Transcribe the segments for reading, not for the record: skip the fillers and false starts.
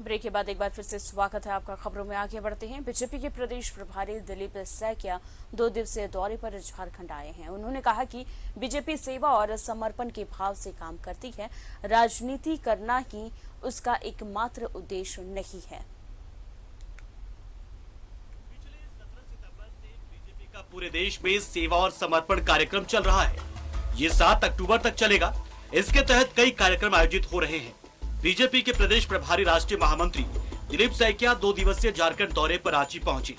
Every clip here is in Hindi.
ब्रेक के बाद एक बार फिर से स्वागत है आपका। खबरों में आगे बढ़ते हैं। बीजेपी के प्रदेश प्रभारी दिलीप सैकिया 2 दिवसीय दौरे पर झारखंड आए हैं। उन्होंने कहा कि बीजेपी सेवा और समर्पण के भाव से काम करती है, राजनीति करना ही उसका एकमात्र उद्देश्य नहीं है। पिछले 17 सितंबर से बीजेपी का पूरे देश में सेवा और समर्पण कार्यक्रम चल रहा है। ये 7 अक्टूबर तक चलेगा। इसके तहत कई कार्यक्रम आयोजित हो रहे हैं। बीजेपी के प्रदेश प्रभारी राष्ट्रीय महामंत्री दिलीप सैकिया 2 दिवसीय झारखंड दौरे पर रांची पहुंचे।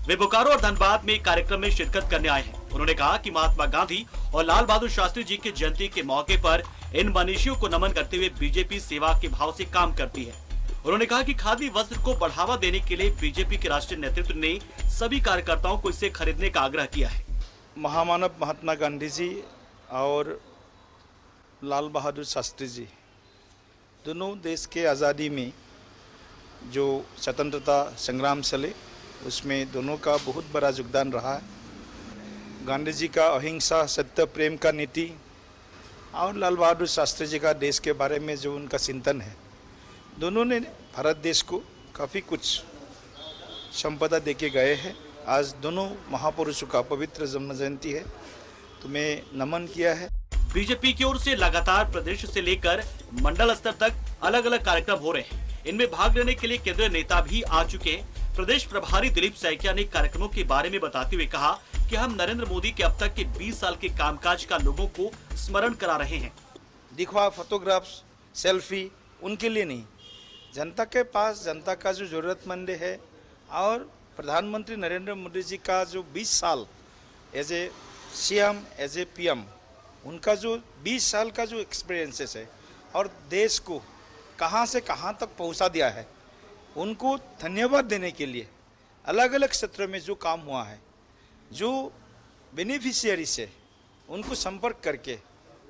वे बोकारो और धनबाद में कार्यक्रम में शिरकत करने आए हैं। उन्होंने कहा कि महात्मा गांधी और लाल बहादुर शास्त्री जी की जयंती के मौके पर इन मनीषियों को नमन करते हुए बीजेपी सेवा के भाव से काम करती है। उन्होंने कहा कि खादी वस्त्र को बढ़ावा देने के लिए बीजेपी के राष्ट्रीय नेतृत्व ने सभी कार्यकर्ताओं को इसे खरीदने का आग्रह किया है। महामानव महात्मा गांधी जी और लाल बहादुर शास्त्री जी दोनों देश के आज़ादी में जो स्वतंत्रता संग्राम चले उसमें दोनों का बहुत बड़ा योगदान रहा है। गांधी जी का अहिंसा सत्य प्रेम का नीति और लाल बहादुर शास्त्री जी का देश के बारे में जो उनका चिंतन है, दोनों ने भारत देश को काफ़ी कुछ संपदा दे के गए हैं। आज दोनों महापुरुषों का पवित्र जन्म जयंती है, तो मैं नमन किया है। बीजेपी की ओर से लगातार प्रदेश से लेकर मंडल स्तर तक अलग अलग कार्यक्रम हो रहे हैं। इनमें भाग लेने के लिए केंद्रीय नेता भी आ चुके हैं। प्रदेश प्रभारी दिलीप सैकिया ने कार्यक्रमों के बारे में बताते हुए कहा कि हम नरेंद्र मोदी के अब तक के 20 साल के कामकाज का लोगों को स्मरण करा रहे हैं। दिखवा फोटोग्राफ्स सेल्फी उनके लिए नहीं, जनता के पास जनता का जो जरूरतमंद है और प्रधानमंत्री नरेंद्र मोदी जी का जो 20 साल as a CM as a PM, उनका जो 20 साल का जो एक्सपीरियंसेस है और देश को कहां से कहां तक पहुंचा दिया है, उनको धन्यवाद देने के लिए अलग अलग क्षेत्र में जो काम हुआ है, जो बेनिफिशियरी से उनको संपर्क करके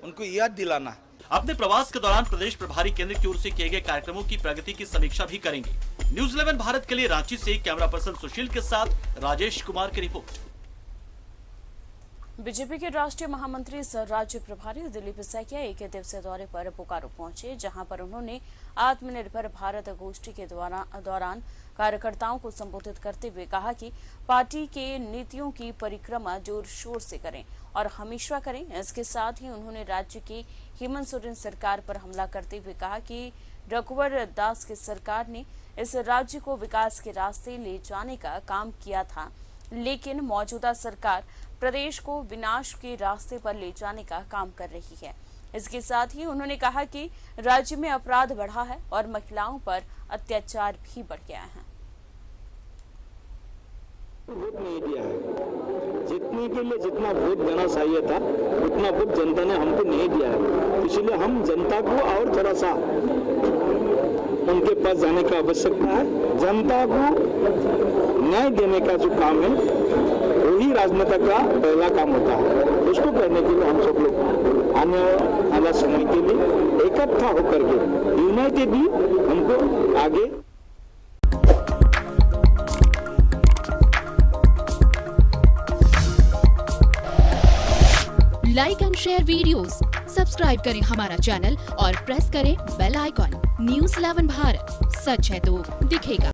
उनको याद दिलाना। अपने प्रवास के दौरान प्रदेश प्रभारी केंद्र की ओर से किए गए कार्यक्रमों की प्रगति की समीक्षा भी करेंगे। न्यूज़ 11 भारत के लिए रांची से कैमरा पर्सन सुशील के साथ राजेश कुमार की रिपोर्ट। बीजेपी के राष्ट्रीय महामंत्री सह राज्य प्रभारी दिलीप सैकिया 1 दिवसीय दौरे पर बोकारो पहुंचे, जहां पर उन्होंने आत्मनिर्भर भारत गोष्ठी के दौरान कार्यकर्ताओं को संबोधित करते हुए कहा कि पार्टी के नीतियों की परिक्रमा जोर शोर से करें और हमेशा करें। इसके साथ ही उन्होंने राज्य की हेमंत सोरेन सरकार पर हमला करते हुए कहा कि रघुवर दास की सरकार ने इस राज्य को विकास के रास्ते ले जाने का काम किया था, लेकिन मौजूदा सरकार प्रदेश को विनाश के रास्ते पर ले जाने का काम कर रही है। इसके साथ ही उन्होंने कहा कि राज्य में अपराध बढ़ा है और महिलाओं पर अत्याचार भी बढ़ गया है। वोट नहीं दिया है, जितने के लिए जितना वोट देना चाहिए था उतना वोट जनता ने हमको नहीं दिया है। इसलिए हम जनता को और थोड़ा सा उनके पास जाने की आवश्यकता है। जनता को न्याय देने का जो काम है वही राजनेता का पहला काम होता है। उसको करने के लिए हम सब लोग आने वाला समय के लिए इकट्ठा होकर के यूनाइटेडली हमको आगे। Like and share videos, subscribe करें हमारा चैनल और प्रेस करें बेल आइकॉन। न्यूज़ 11 भारत, सच है तो दिखेगा।